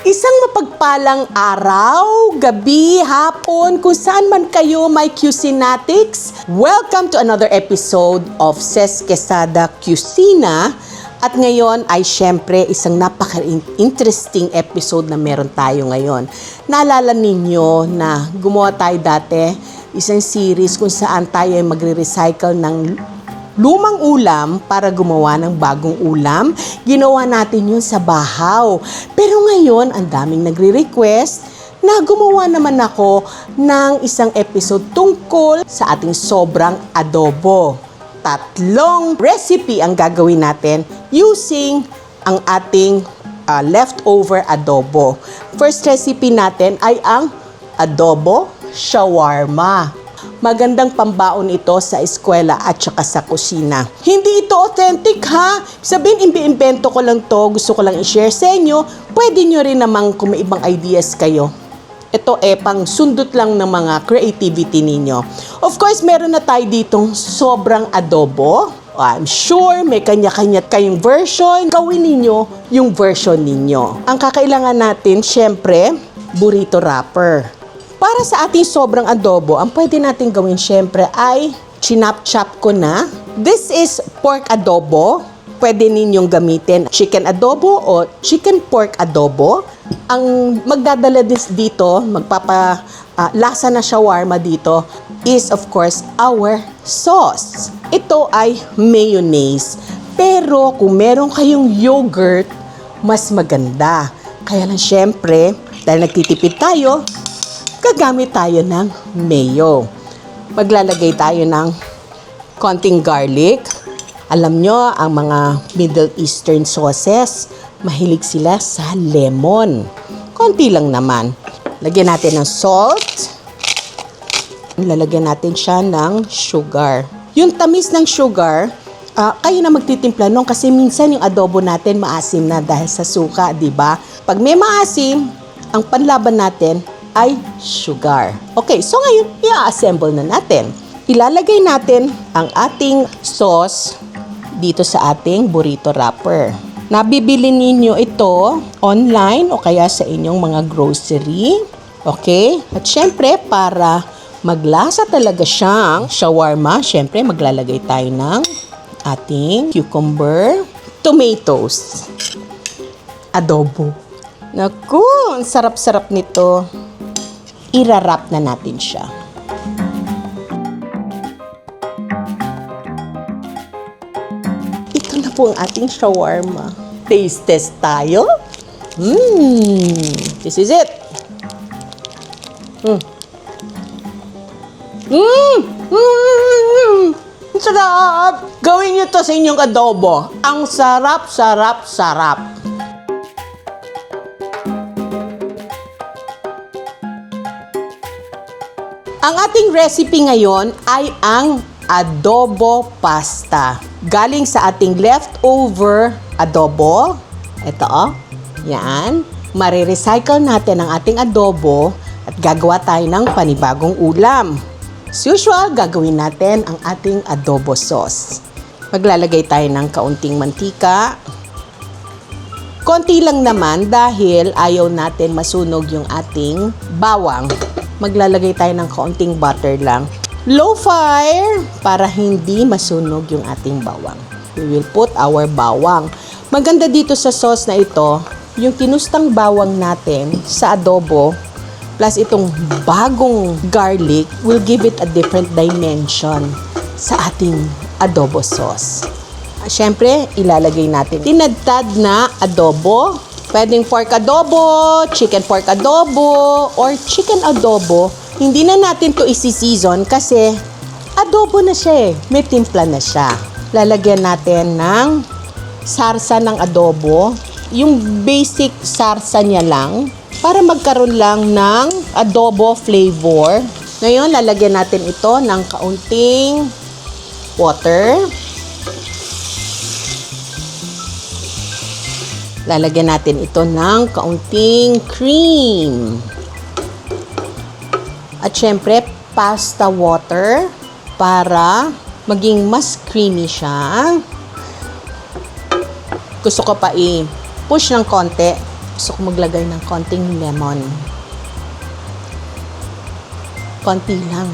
Isang mapagpalang araw, gabi, hapon, kung saan man kayo may Cuisinatics. Welcome to another episode of Ces Quesada Cucina. At ngayon ay syempre isang napaka-interesting episode na meron tayo ngayon. Naalala ninyo na gumawa tayo dati isang series kung saan tayo ay magre-recycle ng lumang ulam para gumawa ng bagong ulam. Ginawa natin yun sa bahaw. Pero ngayon, ang daming nagre-request na gumawa naman ako ng isang episode tungkol sa ating sobrang adobo. 3 recipe ang gagawin natin using ang ating leftover adobo. First recipe natin ay ang adobo shawarma. Magandang pambaon ito sa eskwela at saka sa kusina. Hindi ito authentic ha. Sabihin, imbi-invento ko lang to. Gusto ko lang i-share sa inyo. Pwede nyo rin namang kung may ibang ideas kayo. Ito pang sundot lang ng mga creativity ninyo. Of course, meron na tayo ditong sobrang adobo. I'm sure may kanya-kanya kayong version. Gawin ninyo yung version ninyo. Ang kakailangan natin, syempre, burrito wrapper. Para sa ating sobrang adobo, ang pwede natin gawin syempre ay chinap-chop ko na. This is pork adobo. Pwede ninyong gamitin chicken adobo o chicken pork adobo. Ang magdadala dito, lasa na shawarma dito, is of course our sauce. Ito ay mayonnaise. Pero kung meron kayong yogurt, mas maganda. Kaya lang syempre, dahil nagtitipid tayo, gagamit tayo ng mayo. Maglalagay tayo ng konting garlic. Alam nyo, ang mga Middle Eastern sauces, mahilig sila sa lemon. Konti lang naman. Lagyan natin ng salt. Lalagyan natin siya ng sugar. Yung tamis ng sugar, kayo na magtitimpla nun kasi minsan yung adobo natin maasim na dahil sa suka, di ba? Pag may maasim, ang panlaban natin ay sugar. Okay, so ngayon, i-assemble na natin. Ilalagay natin ang ating sauce dito sa ating burrito wrapper. Nabibili ninyo ito online o kaya sa inyong mga grocery. Okay? At syempre, para maglasa talaga siyang shawarma, syempre maglalagay tayo ng ating cucumber, tomatoes, adobo. Naku, ang sarap-sarap nito. Irarap na natin siya. Ito na po ang ating shawarma. Taste test tayo. This is it. Ang sarap! Gawin nyo to sa inyong adobo. Ang sarap, sarap, sarap. Ang ating recipe ngayon ay ang adobo pasta. Galing sa ating leftover adobo. Ito, yan. Marirecycle natin ang ating adobo at gagawa tayo ng panibagong ulam. As usual, gagawin natin ang ating adobo sauce. Maglalagay tayo ng kaunting mantika. Konti lang naman dahil ayaw natin masunog yung ating bawang. Maglalagay tayo ng kaunting butter lang. Low fire para hindi masunog yung ating bawang. We will put our bawang. Maganda dito sa sauce na ito, yung tinustang bawang natin sa adobo plus itong bagong garlic will give it a different dimension sa ating adobo sauce. Siyempre, ilalagay natin tinadtad na adobo. Pwedeng pork adobo, chicken pork adobo, or chicken adobo. Hindi na natin to isi-season kasi adobo na siya eh. May timpla na siya. Lalagyan natin ng sarsa ng adobo. Yung basic sarsa niya lang para magkaroon lang ng adobo flavor. Ngayon, lalagyan natin ito ng kaunting water. Lalagyan natin ito ng kaunting cream. At syempre, pasta water para maging mas creamy siya. Gusto ko pa i-push ng konti Gusto ko maglagay ng konting lemon. Konti lang.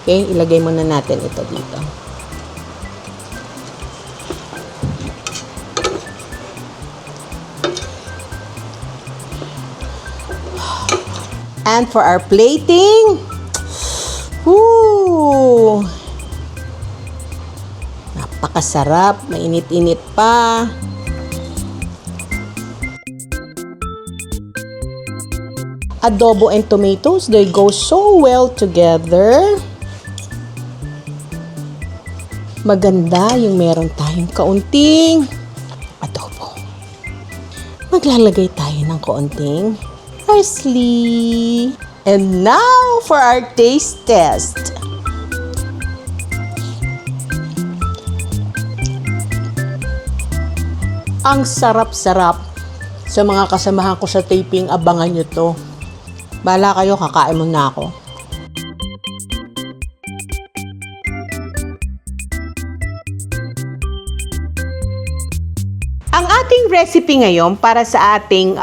Okay, ilagay muna natin ito dito. And for our plating, woo! Napakasarap, mainit-init pa. Adobo and tomatoes, they go so well together. Maganda yung meron tayong kaunting adobo. Maglalagay tayo ng kaunting parsley. And now for our taste test. Ang sarap-sarap. Sa mga kasamahan ko sa taping, abangan nyo to. Bahala kayo, kakain muna ako. Ang ating recipe ngayon para sa ating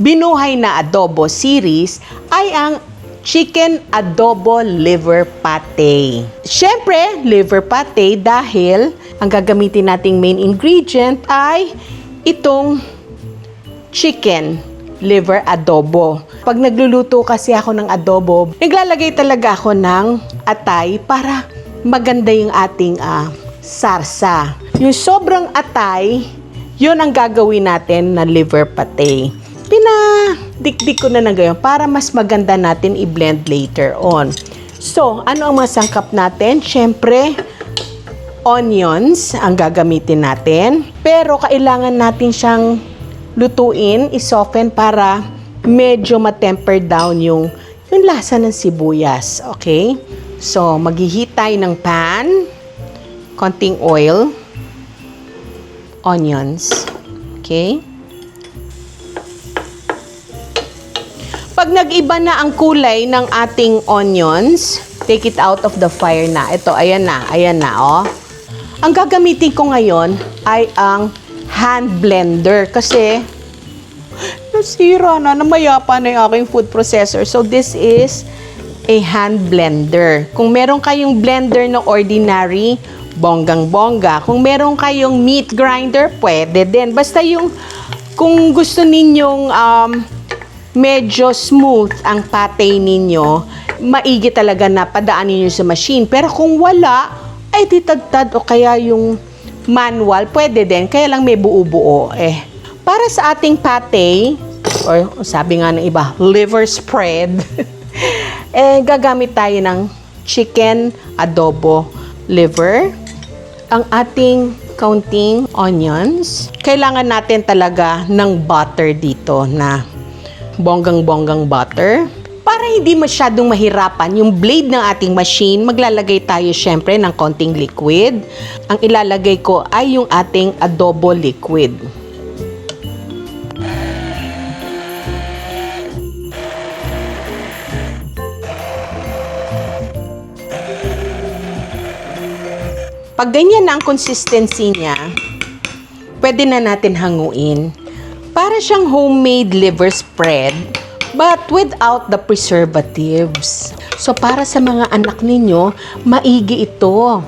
binuhay na adobo series ay ang chicken adobo liver pate. Siyempre, liver pate dahil ang gagamitin nating main ingredient ay itong chicken liver adobo. Pag nagluluto kasi ako ng adobo, naglalagay talaga ako ng atay para maganda yung ating sarsa. Yung sobrang atay, yun ang gagawin natin na liver pate. Pinadikdik ko na ng gayon para mas maganda natin i-blend later on. So, ano ang masangkap natin? Siyempre, onions ang gagamitin natin. Pero kailangan natin siyang lutuin, i-soften para medyo ma-temper down yung lasa ng sibuyas. Okay? So, mag-heat tayo ng pan, konting oil, onions. Okay? Pag nag-iba na ang kulay ng ating onions, take it out of the fire na. Ito, ayan na, oh. Ang gagamitin ko ngayon ay ang hand blender kasi nasira na, namayapa na yung aking food processor. So, this is a hand blender. Kung meron kayong blender na ordinary, bonggang-bongga. Kung meron kayong meat grinder, pwede din. Basta yung, kung gusto ninyong medyo smooth ang pate ninyo, maigi talaga na padaanin nyo sa machine. Pero kung wala, ay ditagtad o kaya yung manual, pwede din. Kaya lang may buo-buo. Para sa ating pate, or sabi nga ng iba, liver spread, gagamit tayo ng chicken adobo liver, ang ating kaunting onions. Kailangan natin talaga ng butter dito na bonggang-bonggang butter. Para hindi masyadong mahirapan yung blade ng ating machine, maglalagay tayo syempre ng konting liquid. Ang ilalagay ko ay yung ating adobo liquid. Pag ganyan na ang consistency niya, pwede na natin hanguin. Para siyang homemade liver spread, but without the preservatives. So, para sa mga anak ninyo, maigi ito.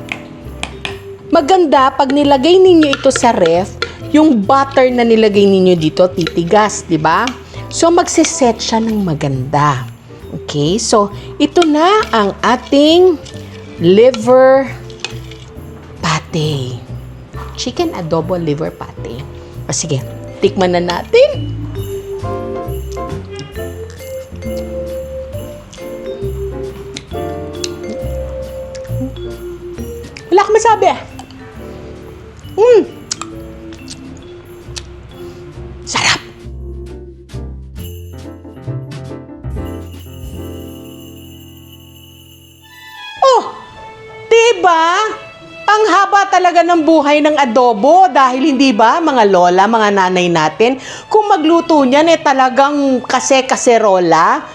Maganda, pag nilagay ninyo ito sa ref, yung butter na nilagay ninyo dito, titigas, di ba? So, magsiset siya ng maganda. Okay? So, ito na ang ating liver pate. Chicken adobo liver pate. O sige, tikman na natin. Wala akong masabi. Sarap. Oh, diba? Ang haba talaga ng buhay ng adobo dahil hindi ba mga lola, mga nanay natin, kung magluto niyan talagang kaserola.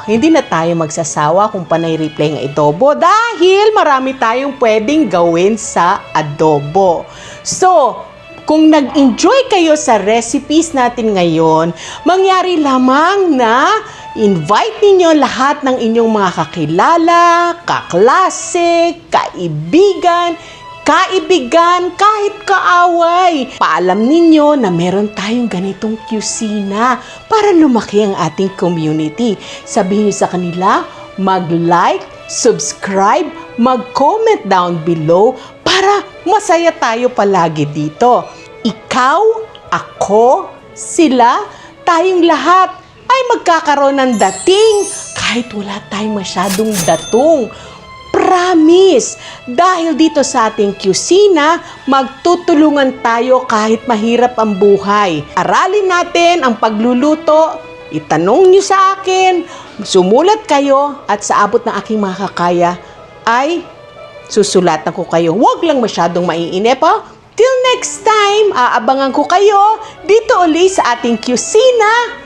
Hindi na tayo magsasawa kung panay replay ng adobo dahil marami tayong pwedeng gawin sa adobo. So, Kung nag-enjoy kayo sa recipes natin ngayon, mangyari lamang na invite ninyo lahat ng inyong mga kakilala, kaklase, kaibigan, kahit kaaway. Paalam ninyo na meron tayong ganitong kusina para lumaki ang ating community. Sabihin nyo sa kanila, mag-like, subscribe, mag-comment down below para masaya tayo palagi dito. Ikaw, ako, sila, tayong lahat ay magkakaroon ng dating kahit wala tayong masyadong datong. Promise! Dahil dito sa ating kusina, magtutulungan tayo kahit mahirap ang buhay. Aralin natin ang pagluluto, itanong nyo sa akin, sumulat kayo at sa abot ng aking makakaya ay susulatan ko kayo. Huwag lang masyadong maiinip, ha? Till next time, aabangan ko kayo dito uli sa ating kusina.